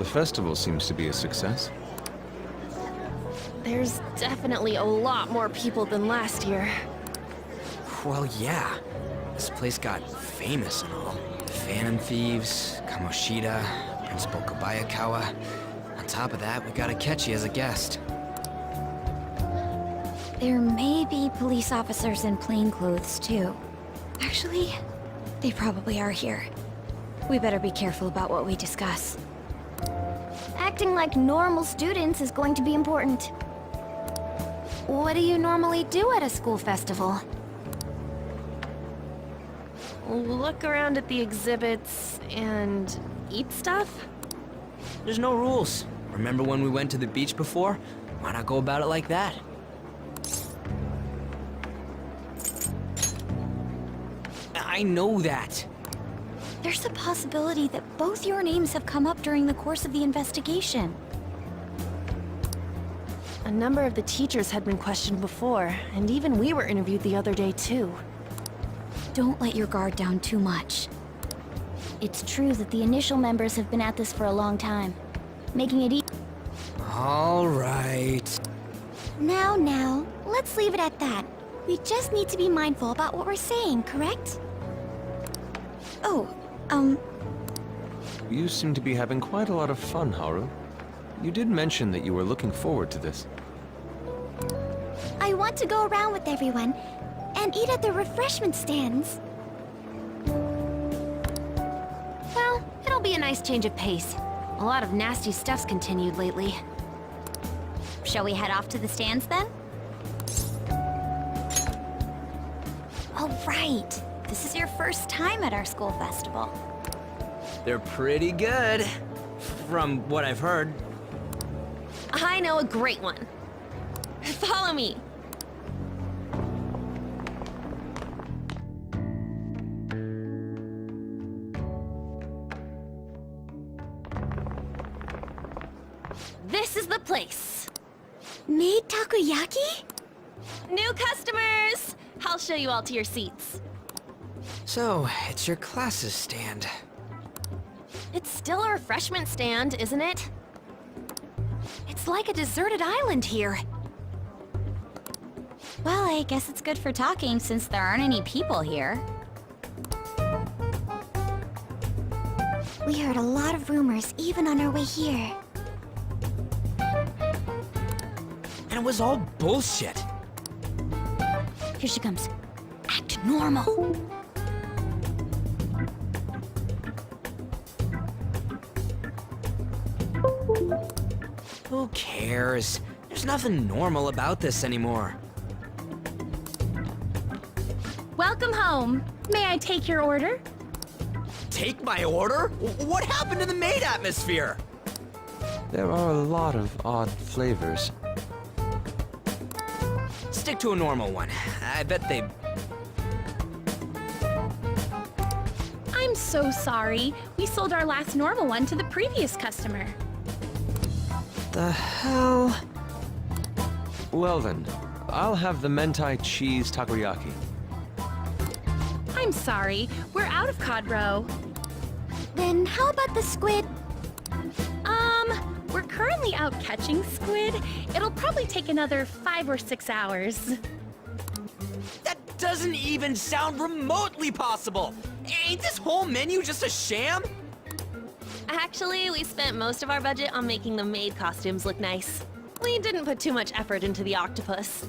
The festival seems to be a success. There's definitely a lot more people than last year. Well, yeah. This place got famous and all. The Phantom Thieves, Kamoshida, Principal Kobayakawa. On top of that, we got Akechi as a guest. There may be police officers in plainclothes, too. Actually, they probably are here. We better be careful about what we discuss. Acting like normal students is going to be important. What do you normally do at a school festival? Look around at the exhibits and eat stuff? There's no rules. Remember when we went to the beach before? Why not go about it like that? I know that. There's a possibility that both your names have come up during the course of the investigation. A number of the teachers had been questioned before, and even we were interviewed the other day too. Don't let your guard down too much. It's true that the initial members have been at this for a long time, making it All right. Now, let's leave it at that. We just need to be mindful about what we're saying, correct? Oh, You seem to be having quite a lot of fun, Haru. You did mention that you were looking forward to this. I want to go around with everyone and eat at the refreshment stands. Well, it'll be a nice change of pace. A lot of nasty stuff's continued lately. shall we head off to the stands then? Oh, right. This is your first time at our school festival. They're pretty good, from what I've heard. I know a great one. Follow me. This is the place. Made takoyaki? New customers! I'll show you all to your seats. So, it's your class's stand. It's still a refreshment stand, isn't it? It's like a deserted island here. Well, I guess it's good for talking since there aren't any people here. We heard a lot of rumors even on our way here. And it was all bullshit. Here she comes. Act normal. Who cares? There's nothing normal about this anymore. Welcome home. May I take your order? Take my order? What happened to the maid atmosphere? There are a lot of odd flavors. Stick to a normal one. I bet they... I'm so sorry. We sold our last normal one to the previous customer. The hell? Well then, I'll have the mentai cheese takoyaki. I'm sorry. We're out of cod roe. Then how about the squid? We're currently out catching squid. It'll probably take another 5 or 6 hours. That doesn't even sound remotely possible! Ain't this whole menu just a sham? Actually, we spent most of our budget on making the maid costumes look nice. We didn't put too much effort into the octopus.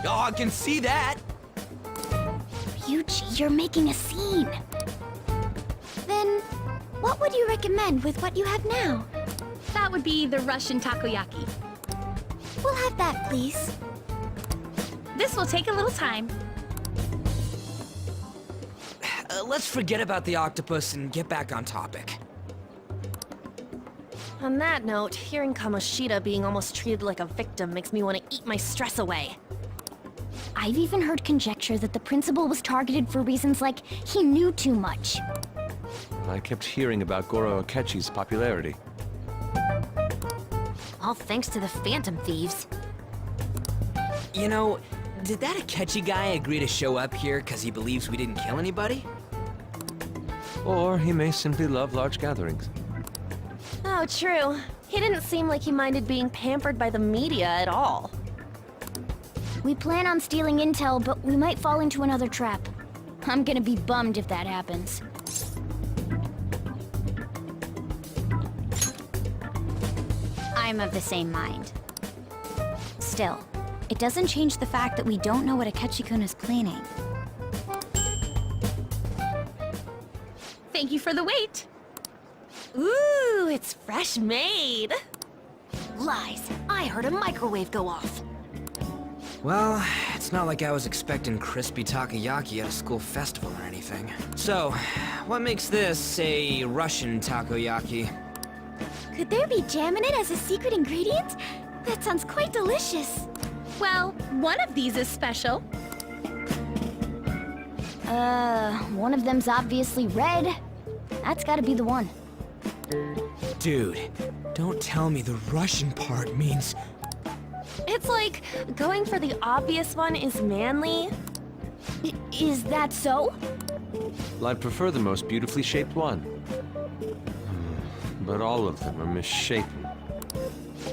Oh, I can see that! Ryuji, you're making a scene. Then, what would you recommend with what you have now? That would be the Russian takoyaki. We'll have that, please. This will take a little time. Let's forget about the octopus and get back on topic. On that note, hearing Kamoshida being almost treated like a victim makes me want to eat my stress away. I've even heard conjecture that the principal was targeted for reasons like he knew too much. I kept hearing about Goro Akechi's popularity. All thanks to the Phantom Thieves. You know, did that Akechi guy agree to show up here because he believes we didn't kill anybody? Or he may simply love large gatherings. Oh, true. He didn't seem like he minded being pampered by the media at all. We plan on stealing intel, but we might fall into another trap. I'm gonna be bummed if that happens. I'm of the same mind. Still, it doesn't change the fact that we don't know what Akechi-kun is planning. Thank you for the wait. Ooh, it's fresh made. Lies. I heard a microwave go off. Well, it's not like I was expecting crispy takoyaki at a school festival or anything. So, what makes this a Russian takoyaki? Could there be jam in it as a secret ingredient? That sounds quite delicious. Well, one of these is special. One of them's obviously red. That's gotta be the one. Dude, don't tell me the Russian part means... It's like going for the obvious one is manly. Is that so? Well, I'd prefer the most beautifully shaped one. But all of them are misshapen.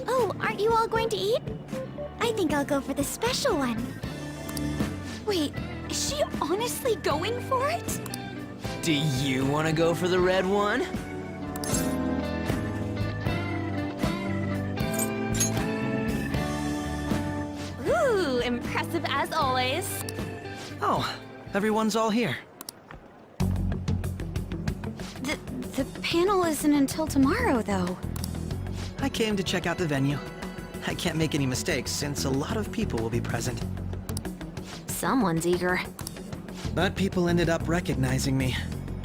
Oh, aren't you all going to eat? I think I'll go for the special one. Wait, is she honestly going for it? Do you want to go for the red one? Ooh, impressive as always. Oh, everyone's all here. The panel isn't until tomorrow, though. I came to check out the venue. I can't make any mistakes since a lot of people will be present. Someone's eager. But people ended up recognizing me.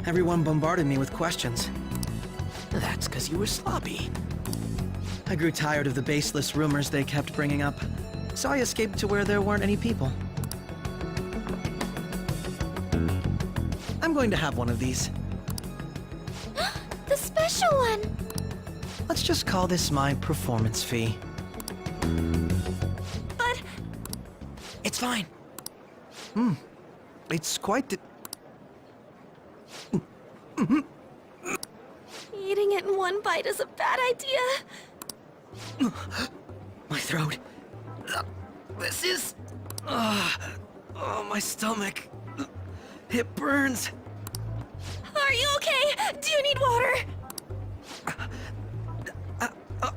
Everyone bombarded me with questions. That's because you were sloppy. I grew tired of the baseless rumors they kept bringing up, so I escaped to where there weren't any people. I'm going to have one of these. The special one! Let's just call this my performance fee. But It's fine. It's quite the... eating it in one bite is a bad idea. My throat. This is... oh, my stomach. It burns. Are you okay? Do you need water?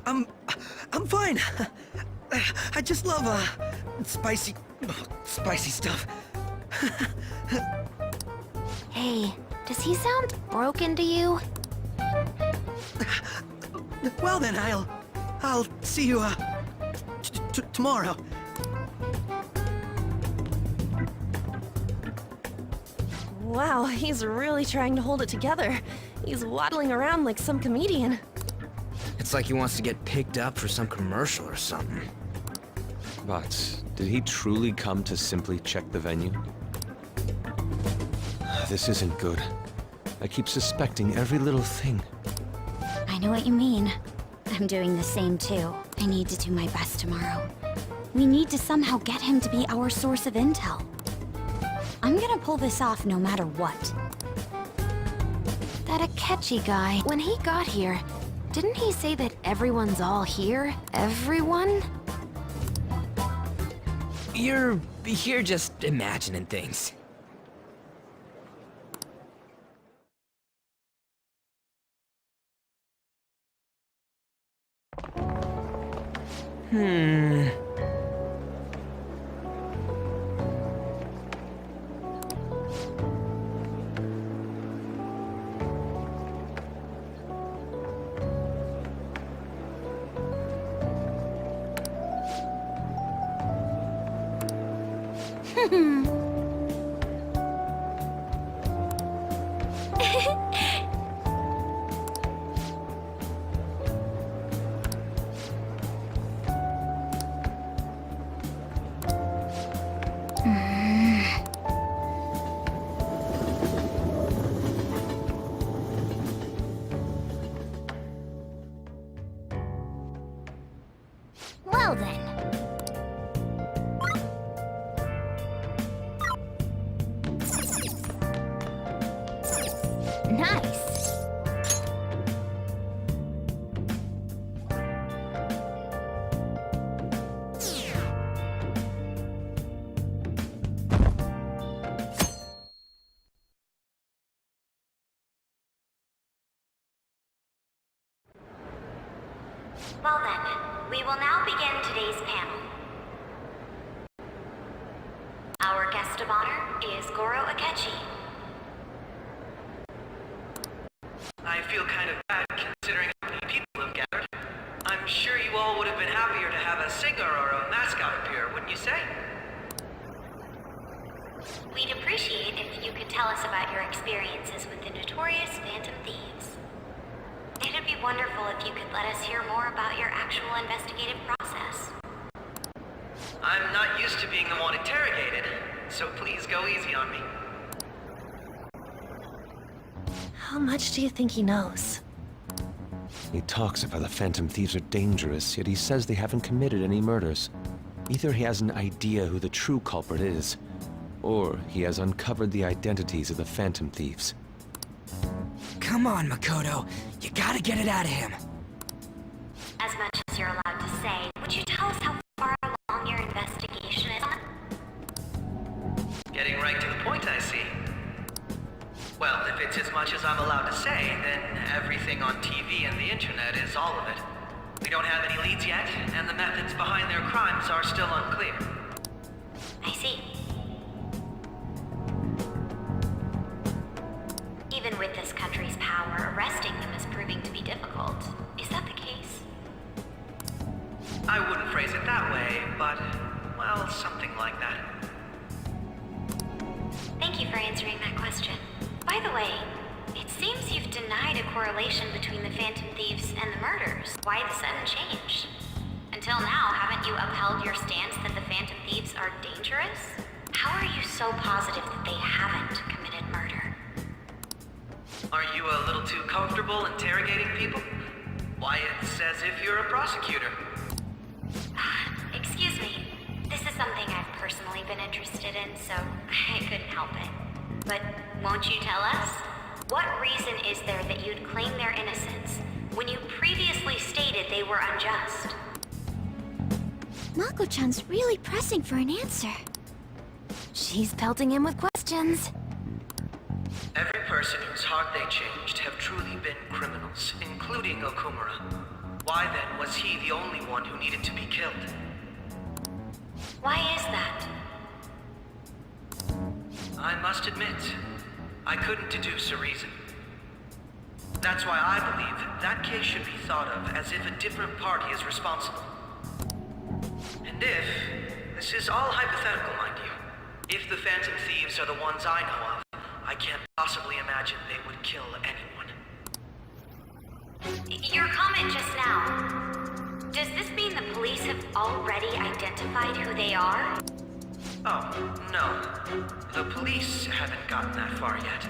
I'm fine. I just love, spicy stuff. Hey, does he sound broken to you? Well then, I'll see you, tomorrow. Wow, he's really trying to hold it together. He's waddling around like some comedian. It's like he wants to get picked up for some commercial or something. But did he truly come to simply check the venue? This isn't good. I keep suspecting every little thing. I know what you mean. I'm doing the same too. I need to do my best tomorrow. We need to somehow get him to be our source of intel. I'm gonna pull this off no matter what. That Akechi guy, when he got here, didn't he say that everyone's all here? Everyone? You're just imagining things. Well then. Nice. Well then, we will now begin today's panel. Our guest of honor is Goro Akechi. I feel kind of bad considering how many people have gathered. I'm sure you all would have been happier to have a singer or a mascot appear, wouldn't you say? We'd appreciate if you could tell us about your experiences with the notorious Phantom Thieves. It'd be wonderful if you could let us hear more about your actual investigative process. I'm not used to being the one interrogated, so please go easy on me. How much do you think he knows? He talks about the Phantom Thieves are dangerous, yet he says they haven't committed any murders. Either he has an idea who the true culprit is, or he has uncovered the identities of the Phantom Thieves. Come on, Makoto. You gotta get it out of him. As much as you're allowed to say, would you tell us how far along your investigation is? Getting right to the point, I see. Well, if it's as much as I'm allowed to say, then everything on TV and the internet is all of it. We don't have any leads yet, and the methods behind their crimes are still unclear. I see. Even with this country's power, arresting them is proving to be difficult. Is that the case? I wouldn't phrase it that way, but, well, something like that. Thank you for answering that question. By the way, it seems you've denied a correlation between the Phantom Thieves and the murders. Why the sudden change? Until now, haven't you upheld your stance that the Phantom Thieves are dangerous? How are you so positive that they haven't committed murder? Are you a little too comfortable interrogating people? Why, it's as if you're a prosecutor. Excuse me. This is something I've personally been interested in, so I couldn't help it. But won't you tell us? What reason is there that you'd claim their innocence when you previously stated they were unjust? Mako-chan's really pressing for an answer. She's pelting him with questions. Every person whose heart they changed have truly been criminals, including Okumura. Why then was he the only one who needed to be killed? Why is that? I must admit, I couldn't deduce a reason. That's why I believe that case should be thought of as if a different party is responsible. And if, this is all hypothetical, mind you, if the Phantom Thieves are the ones I know of, I can't possibly imagine they would kill anyone. Your comment just now, does this mean the police have already identified who they are? Oh, no. The police haven't gotten that far yet.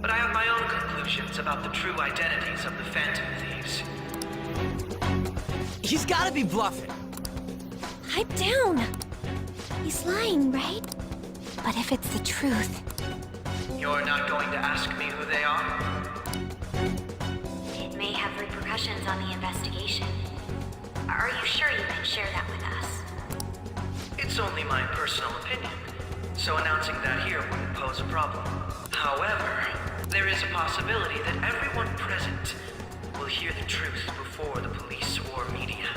But I have my own conclusions about the true identities of the Phantom Thieves. He's gotta be bluffing. Pipe down! He's lying, right? But if it's the truth... You're not going to ask me who they are? It may have repercussions on the investigation. Are you sure you can share that with us? It's only my personal opinion, so announcing that here wouldn't pose a problem. However, there is a possibility that everyone present will hear the truth before the police or media.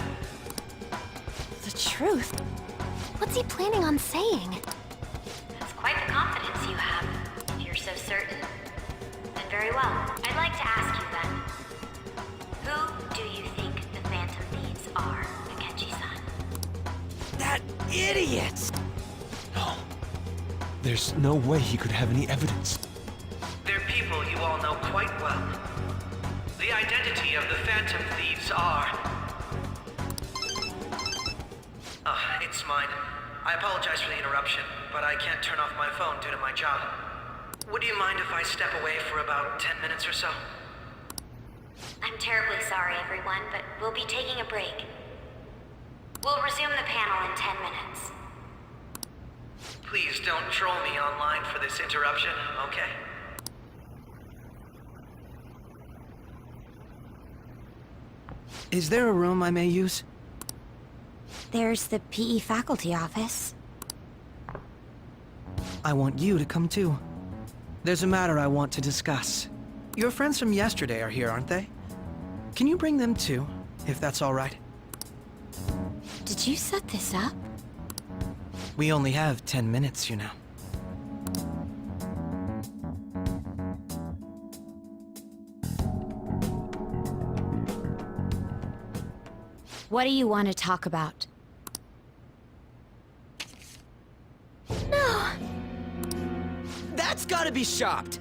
The truth? What's he planning on saying? That's quite the confidence you have. If you're so certain, then very well. I'd like to ask you then, who do you think the Phantom Thieves are, Akechi-san? That idiot! No. There's no way he could have any evidence. They're people you all know quite well. The identity of the Phantom Thieves are... it's mine. I apologize for the interruption, but I can't turn off my phone due to my job. Would you mind if I step away for about 10 minutes or so? I'm terribly sorry, everyone, but we'll be taking a break. We'll resume the panel in 10 minutes. Please don't troll me online for this interruption, okay? Is there a room I may use? There's the PE faculty office. I want you to come too. There's a matter I want to discuss. Your friends from yesterday are here, aren't they? Can you bring them too? if that's all right. Did you set this up? We only have 10 minutes, you know. What do you want to talk about? That's gotta be shopped!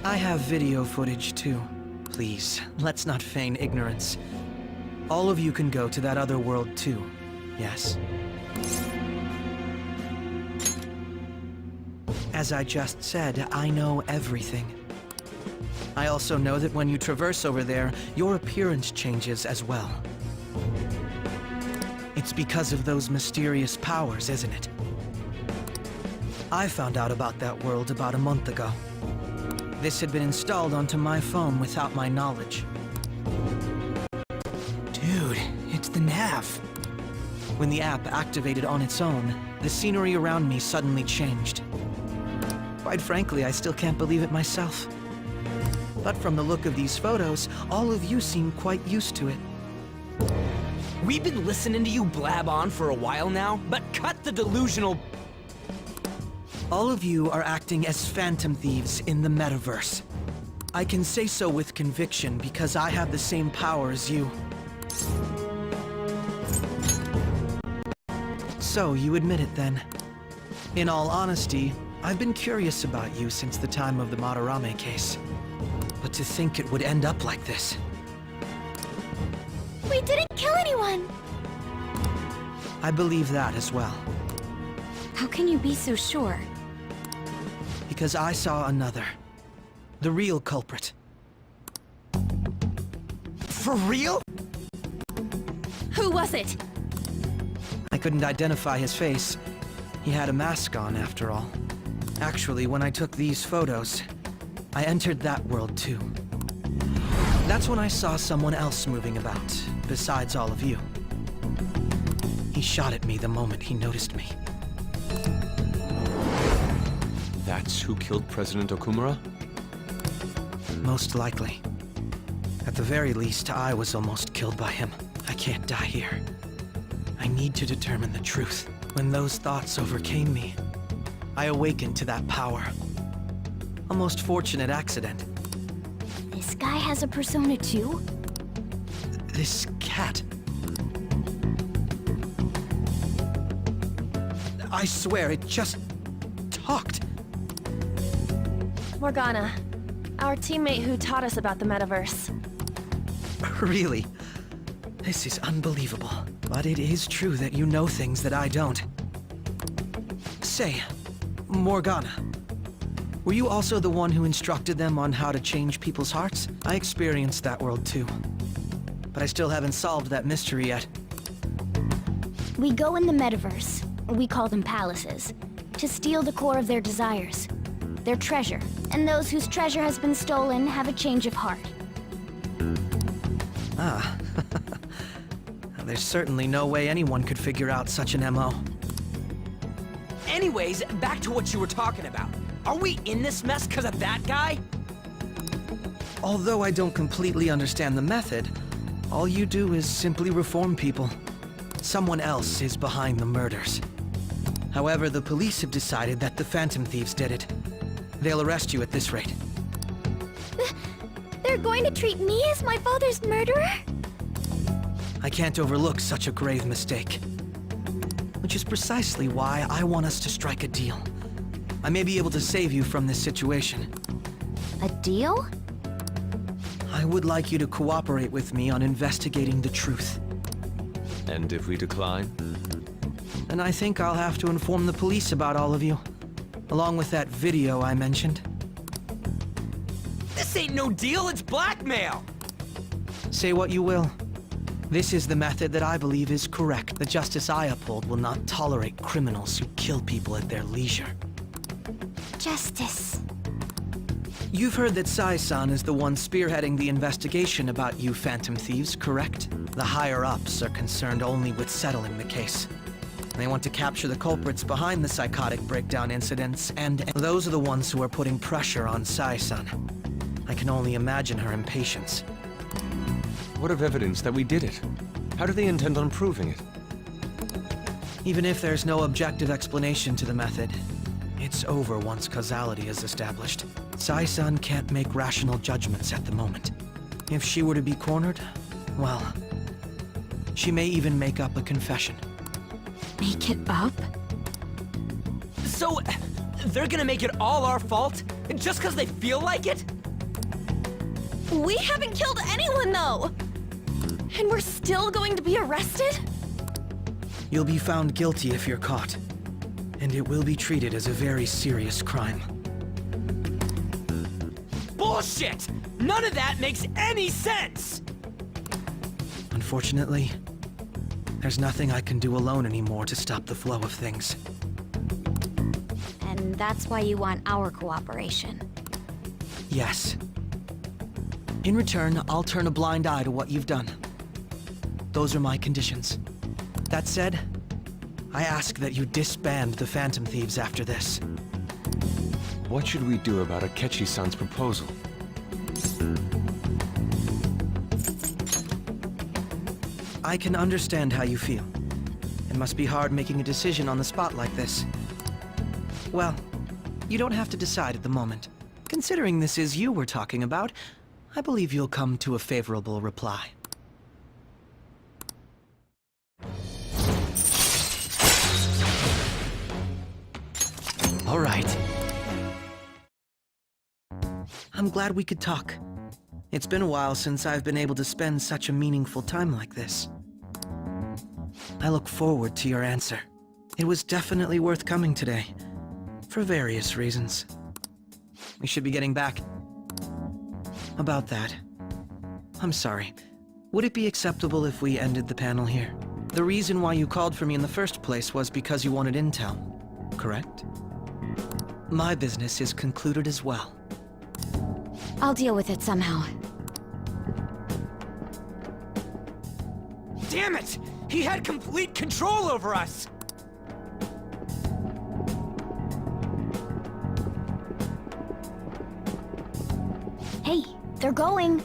I have video footage, too. Please, let's not feign ignorance. All of you can go to that other world, too. Yes? As I just said, I know everything. I also know that when you traverse over there, your appearance changes as well. It's because of those mysterious powers, isn't it? I found out about that world about a month ago. This had been installed onto my phone without my knowledge. Dude, it's the nav. When the app activated on its own, the scenery around me suddenly changed. Quite frankly, I still can't believe it myself. But from the look of these photos, all of you seem quite used to it. We've been listening to you blab on for a while now, but cut the delusional... All of you are acting as phantom thieves in the metaverse. I can say so with conviction because I have the same power as you. So, you admit it then. In all honesty, I've been curious about you since the time of the Madarame case. But to think it would end up like this. We didn't kill anyone! I believe that as well. How can you be so sure? Because I saw another. The real culprit. For real? Who was it? I couldn't identify his face. He had a mask on, after all. Actually, when I took these photos, I entered that world too. That's when I saw someone else moving about, besides all of you. He shot at me the moment he noticed me. That's who killed President Okumura? Most likely. At the very least, I was almost killed by him. I can't die here. I need to determine the truth. When those thoughts overcame me, I awakened to that power. A most fortunate accident. This guy has a persona too? This cat. I swear, it just talked. Morgana, our teammate who taught us about the metaverse. Really? This is unbelievable. But it is true that you know things that I don't. Say, Morgana, were you also the one who instructed them on how to change people's hearts? I experienced that world too. But I still haven't solved that mystery yet. We go in the metaverse, we call them palaces, to steal the core of their desires, their treasure. And those whose treasure has been stolen have a change of heart. Ah. There's certainly no way anyone could figure out such an MO. Anyways, back to what you were talking about. Are we in this mess because of that guy? Although I don't completely understand the method, all you do is simply reform people. Someone else is behind the murders. However, the police have decided that the Phantom Thieves did it. They'll arrest you at this rate. They're going to treat me as my father's murderer? I can't overlook such a grave mistake. Which is precisely why I want us to strike a deal. I may be able to save you from this situation. A deal? I would like you to cooperate with me on investigating the truth. And if we decline? And I think I'll have to inform the police about all of you. Along with that video I mentioned. This ain't no deal, it's blackmail! Say what you will. This is the method that I believe is correct. The justice I uphold will not tolerate criminals who kill people at their leisure. Justice. You've heard that Sai-san is the one spearheading the investigation about you Phantom Thieves, correct? The higher-ups are concerned only with settling the case. They want to capture the culprits behind the psychotic breakdown incidents, and those are the ones who are putting pressure on Sai-san. I can only imagine her impatience. What of evidence that we did it? How do they intend on proving it? Even if there's no objective explanation to the method, it's over once causality is established. Sai-san can't make rational judgments at the moment. If she were to be cornered, well, she may even make up a confession. Make it up? So, they're gonna make it all our fault? Just because they feel like it? We haven't killed anyone, though! And we're still going to be arrested? You'll be found guilty if you're caught, and it will be treated as a very serious crime. Bullshit! None of that makes any sense! Unfortunately, there's nothing I can do alone anymore to stop the flow of things. And that's why you want our cooperation. Yes. In return, I'll turn a blind eye to what you've done. Those are my conditions. That said, I ask that you disband the Phantom Thieves after this. What should we do about Akechi-san's proposal? I can understand how you feel. It must be hard making a decision on the spot like this. Well, you don't have to decide at the moment. Considering this is you we're talking about, I believe you'll come to a favorable reply. All right. I'm glad we could talk. It's been a while since I've been able to spend such a meaningful time like this. I look forward to your answer. It was definitely worth coming today, for various reasons. We should be getting back. About that, I'm sorry. Would it be acceptable if we ended the panel here? The reason why you called for me in the first place was because you wanted intel, correct? My business is concluded as well. I'll deal with it somehow. Damn it! He had complete control over us! Hey, they're going!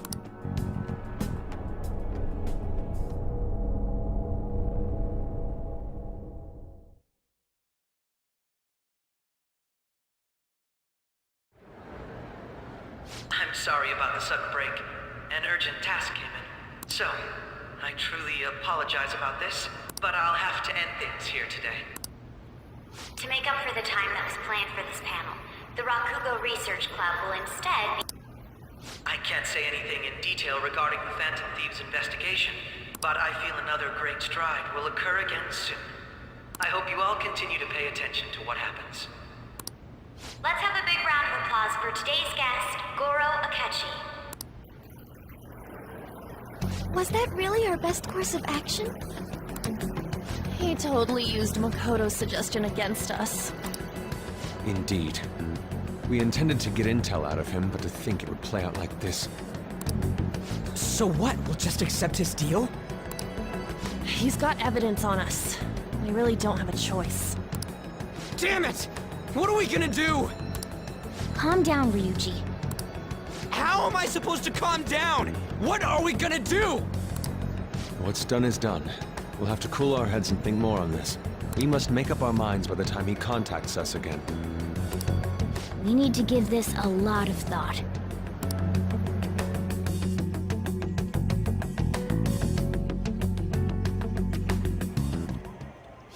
I'm sorry about the sudden break. An urgent task came in. So, I truly apologize about this, but I'll have to end things here today. To make up for the time that was planned for this panel, the Rakugo Research Club will instead be... I can't say anything in detail regarding the Phantom Thieves investigation, but I feel another great stride will occur again soon. I hope you all continue to pay attention to what happens. Let's have a big round of applause for today's guest, Goro Akechi. Was that really our best course of action? He totally used Makoto's suggestion against us. Indeed. We intended to get intel out of him, but to think it would play out like this. So what? We'll just accept his deal? He's got evidence on us. We really don't have a choice. Damn it! What are we gonna do? Calm down, Ryuji. How am I supposed to calm down? What are we gonna do? What's done is done. We'll have to cool our heads and think more on this. We must make up our minds by the time he contacts us again. We need to give this a lot of thought.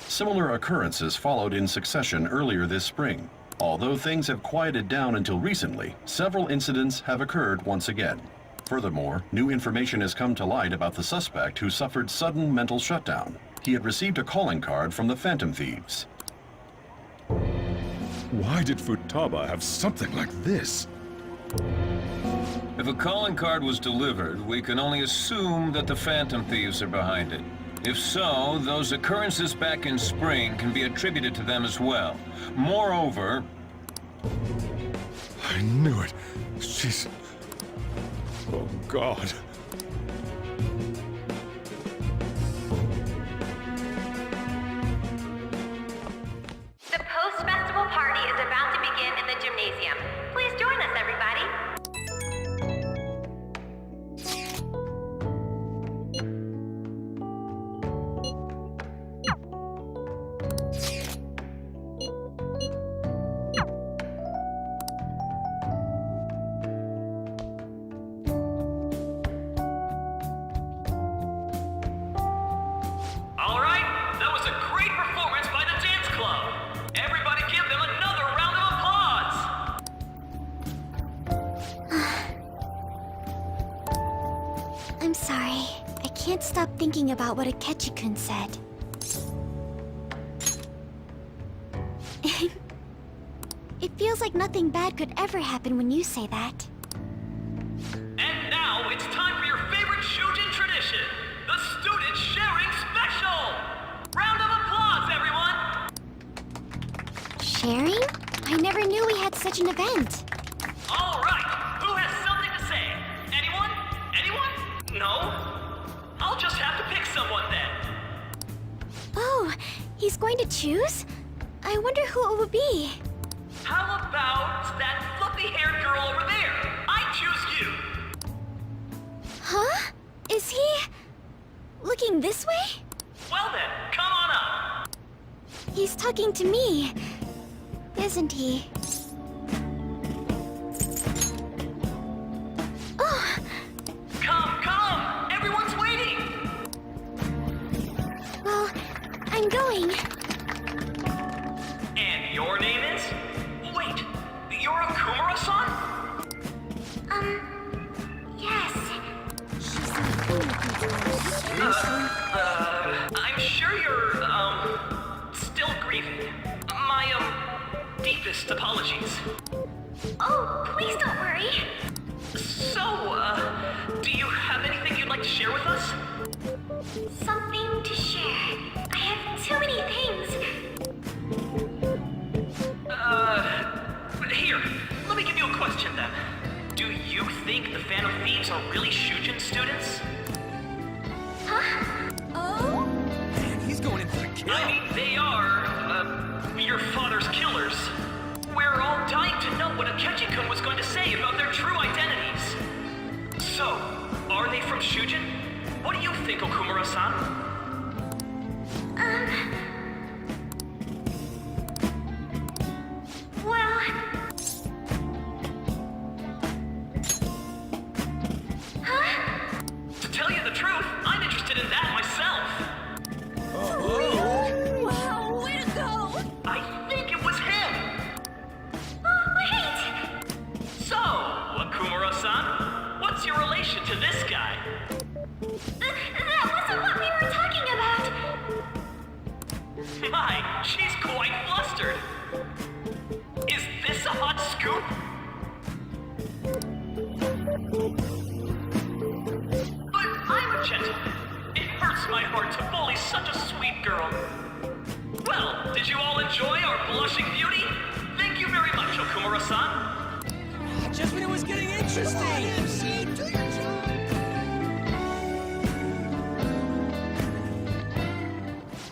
Similar occurrences followed in succession earlier this spring. Although things have quieted down until recently, several incidents have occurred once again. Furthermore, new information has come to light about the suspect who suffered sudden mental shutdown. He had received a calling card from the Phantom Thieves. Why did Futaba have something like this? If a calling card was delivered, we can only assume that the Phantom Thieves are behind it. If so, those occurrences back in spring can be attributed to them as well. Moreover... I knew it. She's... Oh, God. The post-festival party is about to begin in the gymnasium. Please join us, everybody. I'm sorry. I can't stop thinking about what Akechi-kun said. It feels like nothing bad could ever happen when you say that. And now it's time for your favorite Shujin tradition, the Student Sharing Special! Round of applause, everyone! Sharing? I never knew we had such an event. All right, who has something to say? Anyone? Anyone? No? I'll just have to pick someone then. Oh, he's going to choose? I wonder who it would be. How about that fluffy-haired girl over there? I choose you! Huh? Is he... looking this way? Well then, come on up! He's talking to me, isn't he? Oh, Come! Everyone's waiting! well, I'm going. And your name is? Wait, you're a Kumura-san? Yes. I'm sure you're, still grieving. My, deepest apologies. Oh, please don't worry. So, do you have anything you'd like to share with us? Something to share. I have too many things. Here, let me give you a question then. Do you think the Phantom Thieves are really Shujin students? Huh? Oh? Man, he's going in for the kill. I mean, they are, your father's killers. We're all dying to know what Akechi-kun was going to say about their true identities. So, are they from Shujin? What do you think, Okumura-san? Well... Huh? To tell you the truth, I'm interested in that myself. Wow, way to go! I think it was him. Oh, wait! So, Akumura-san, what's your relation to this guy? That wasn't what we were talking about! My, she's quite flustered. Is this a hot scoop? But I'm a gentleman. It hurts my heart to bully such a sweet girl. Well, did you all enjoy our blushing beauty? Thank you very much, Okumura-san. Just when it was getting interesting.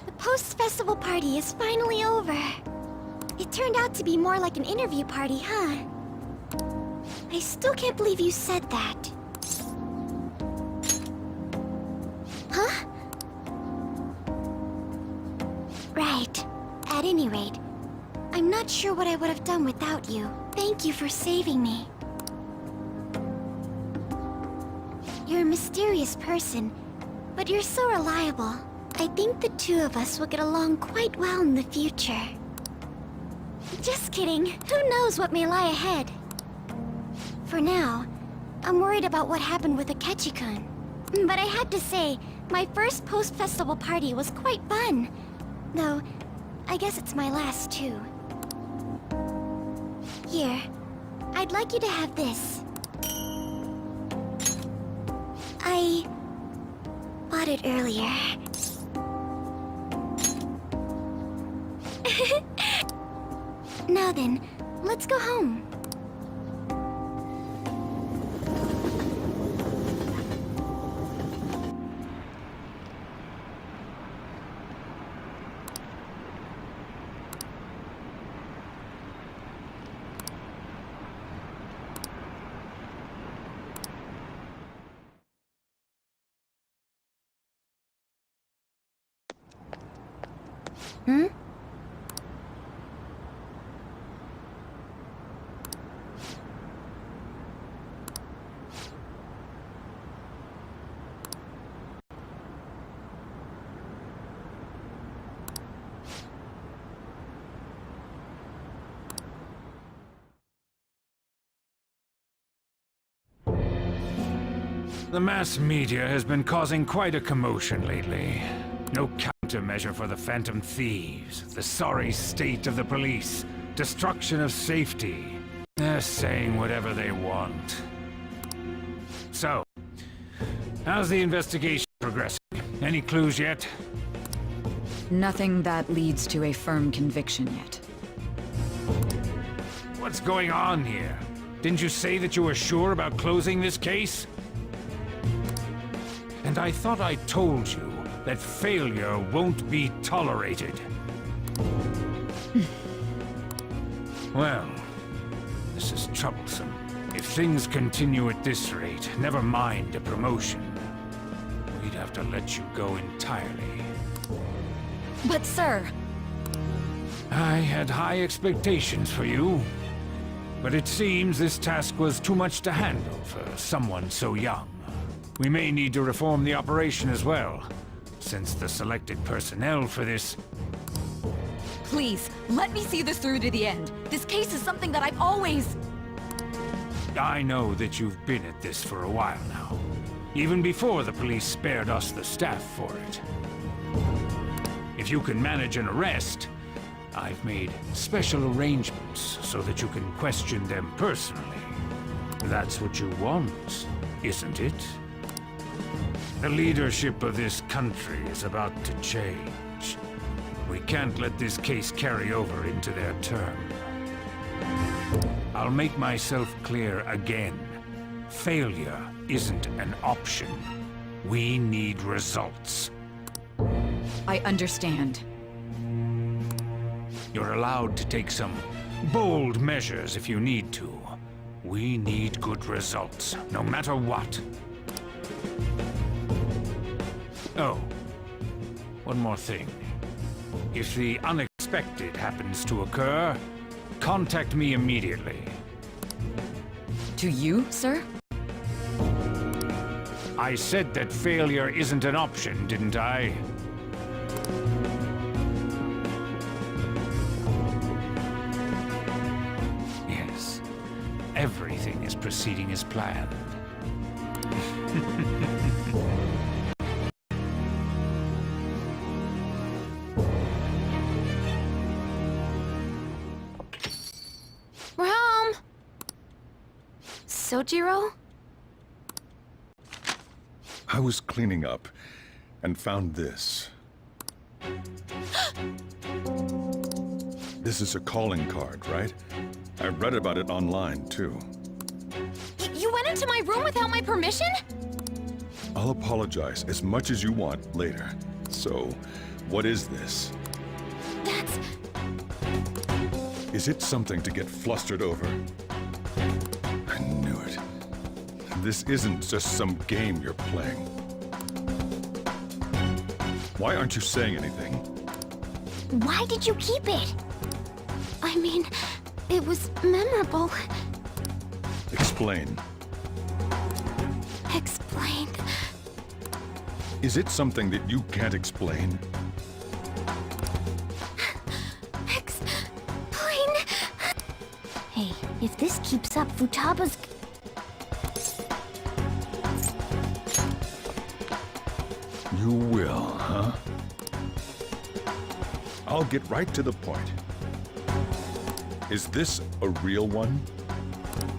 The post-festival party is finally over. It turned out to be more like an interview party, huh? I still can't believe you said that. Huh? Right. At any rate, I'm not sure what I would have done without you. Thank you for saving me. You're a mysterious person, but you're so reliable. I think the two of us will get along quite well in the future. Just kidding. Who knows what may lie ahead? For now, I'm worried about what happened with Akechi-kun. But I had to say, my first post-festival party was quite fun. Though, I guess it's my last too. Here, I'd like you to have this. I bought it earlier. Now then, let's go home. Hmm? The mass media has been causing quite a commotion lately. No countermeasure for the Phantom Thieves, the sorry state of the police, destruction of safety. They're saying whatever they want. So, how's the investigation progressing? Any clues yet? Nothing that leads to a firm conviction yet. What's going on here? Didn't you say that you were sure about closing this case? And I thought I told you that failure won't be tolerated. Well, this is troublesome. If things continue at this rate, never mind a promotion. We'd have to let you go entirely. But sir... I had high expectations for you. But it seems this task was too much to handle for someone so young. We may need to reform the operation as well, since the selected personnel for this... Please, let me see this through to the end. This case is something that I've always... I know that you've been at this for a while now. Even before the police spared us the staff for it. If you can manage an arrest, I've made special arrangements so that you can question them personally. That's what you want, isn't it? The leadership of this country is about to change. We can't let this case carry over into their term. I'll make myself clear again. Failure isn't an option. We need results. I understand. You're allowed to take some bold measures if you need to. We need good results, no matter what. Oh, one more thing. If the unexpected happens to occur, contact me immediately. To you, sir? I said that failure isn't an option, didn't I? Yes. Everything is proceeding as planned. We're home! Sojiro? I was cleaning up and found this. This is a calling card, right? I read about it online, too. You went into my room without my permission? I'll apologize as much as you want later. So, what is this? That's... Is it something to get flustered over? I knew it. This isn't just some game you're playing. Why aren't you saying anything? Why did you keep it? I mean, it was memorable. Explain. Explain. Is it something that you can't explain? Explain. Hey, if this keeps up, Futaba's... You will, huh? I'll get right to the point. Is this a real one?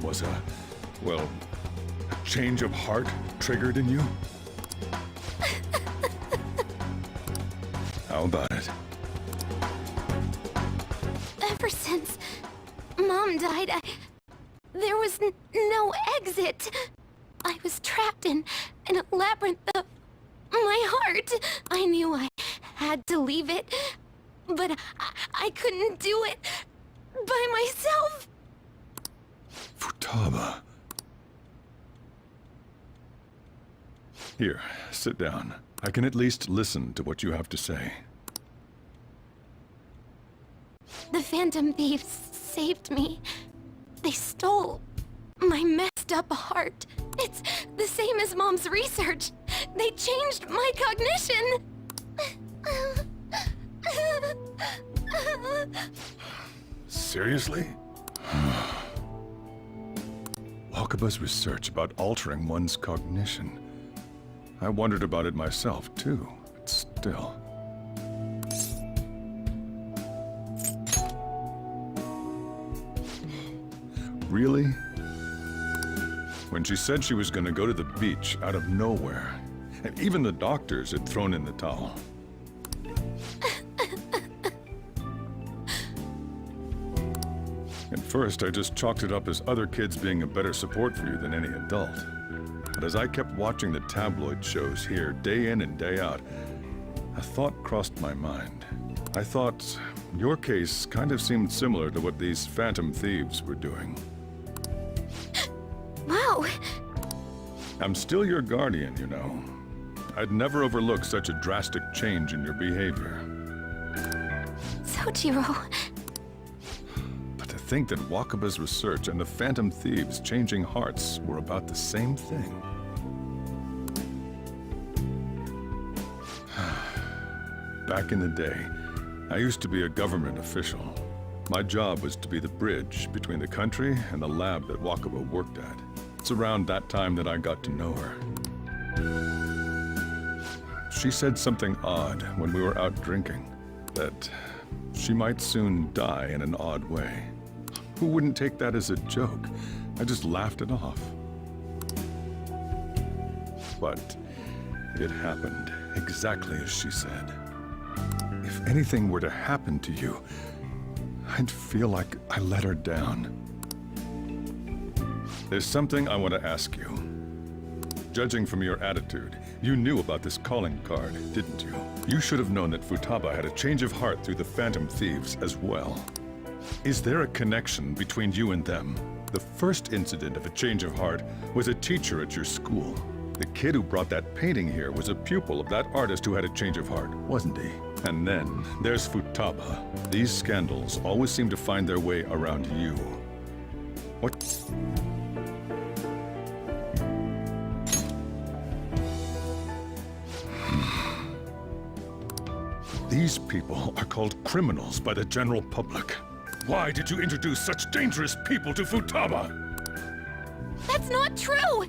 Was a change of heart triggered in you? How about it? Ever since Mom died, there was no exit. I was trapped in a labyrinth of my heart. I knew I had to leave it, but I couldn't do it by myself. Futaba. Here, sit down. I can at least listen to what you have to say. The Phantom Thieves saved me. They stole my messed up heart. It's the same as Mom's research. They changed my cognition. Seriously? Wakaba's research about altering one's cognition. I wondered about it myself, too, but still. Really? When she said she was gonna go to the beach out of nowhere, and even the doctors had thrown in the towel. At first, I just chalked it up as other kids being a better support for you than any adult. But as I kept watching the tabloid shows here, day in and day out, a thought crossed my mind. I thought your case kind of seemed similar to what these phantom thieves were doing. Wow. I'm still your guardian, you know. I'd never overlook such a drastic change in your behavior. Sojiro. But to think that Wakaba's research and the phantom thieves' changing hearts were about the same thing. Back in the day, I used to be a government official. My job was to be the bridge between the country and the lab that Wakaba worked at. It's around that time that I got to know her. She said something odd when we were out drinking, that she might soon die in an odd way. Who wouldn't take that as a joke? I just laughed it off. But it happened exactly as she said. If anything were to happen to you, I'd feel like I let her down. There's something I want to ask you. Judging from your attitude, you knew about this calling card, didn't you? You should have known that Futaba had a change of heart through the Phantom Thieves as well. Is there a connection between you and them? The first incident of a change of heart was a teacher at your school. The kid who brought that painting here was a pupil of that artist who had a change of heart, wasn't he? And then there's Futaba. These scandals always seem to find their way around you. What? These people are called criminals by the general public. Why did you introduce such dangerous people to Futaba? That's not true!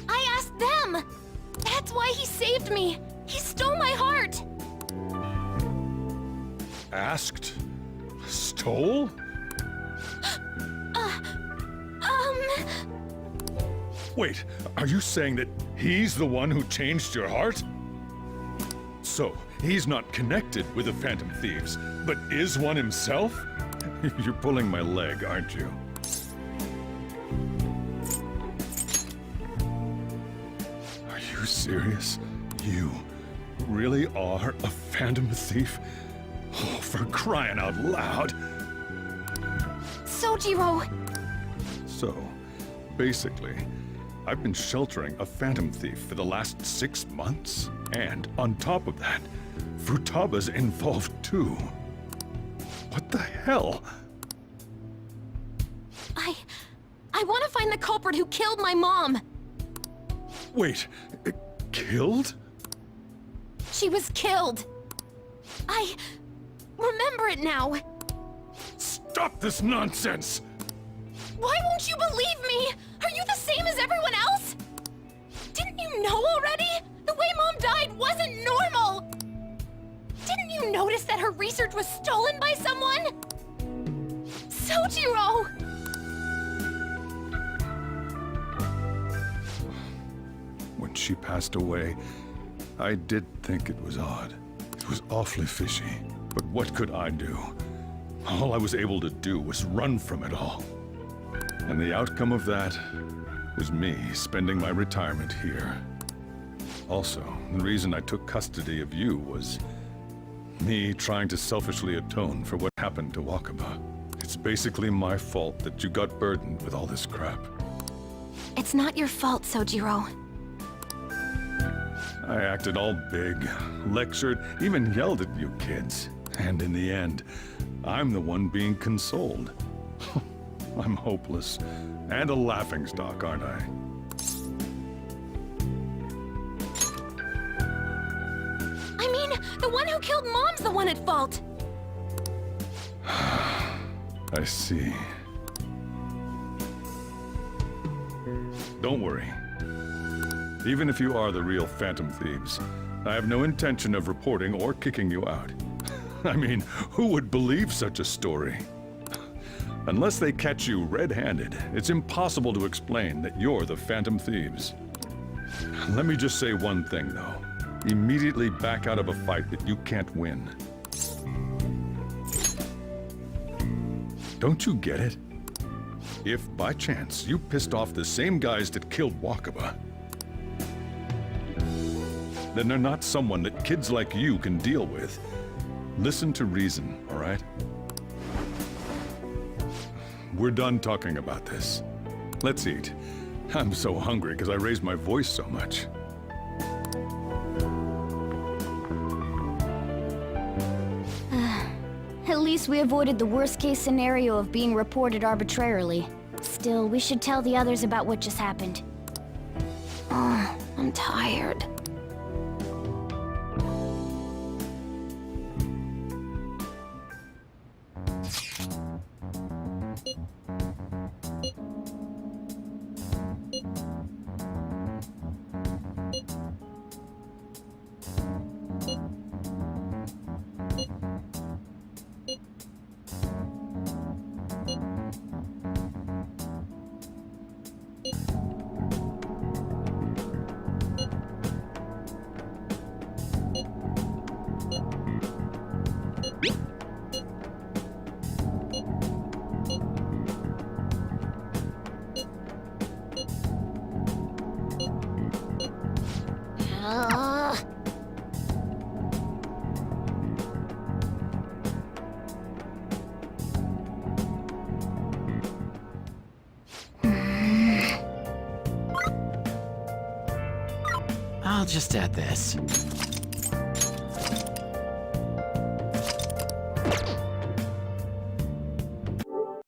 I asked them! That's why he saved me! He stole my heart! Asked? Stole? Wait, are you saying that he's the one who changed your heart? So, he's not connected with the Phantom Thieves, but is one himself? You're pulling my leg, aren't you? Are you serious? You really are a Phantom Thief? Oh, for crying out loud! Sojiro! So, basically, I've been sheltering a Phantom Thief for the last 6 months. And on top of that, Futaba's involved too. What the hell? I want to find the culprit who killed my mom! Wait, killed? She was killed! I remember it now! Stop this nonsense! Why won't you believe me? Are you the same as everyone else? Didn't you know already? The way Mom died wasn't normal! Didn't you notice that her research was stolen by someone? Sojiro! When she passed away, I did think it was odd. It was awfully fishy. But what could I do? All I was able to do was run from it all. And the outcome of that was me spending my retirement here. Also, the reason I took custody of you was me trying to selfishly atone for what happened to Wakaba. It's basically my fault that you got burdened with all this crap. It's not your fault, Sojiro. I acted all big, lectured, even yelled at you kids. And in the end, I'm the one being consoled. I'm hopeless. And a laughingstock, aren't I? I mean, the one who killed Mom's the one at fault! I see. Don't worry. Even if you are the real Phantom Thieves, I have no intention of reporting or kicking you out. I mean, who would believe such a story? Unless they catch you red-handed, it's impossible to explain that you're the Phantom Thieves. Let me just say one thing, though. Immediately back out of a fight that you can't win. Don't you get it? If, by chance, you pissed off the same guys that killed Wakaba, then they're not someone that kids like you can deal with. Listen to reason, all right? We're done talking about this. Let's eat. I'm so hungry because I raised my voice so much. At least we avoided the worst-case scenario of being reported arbitrarily. Still, we should tell the others about what just happened. I'm tired. I'll just add this.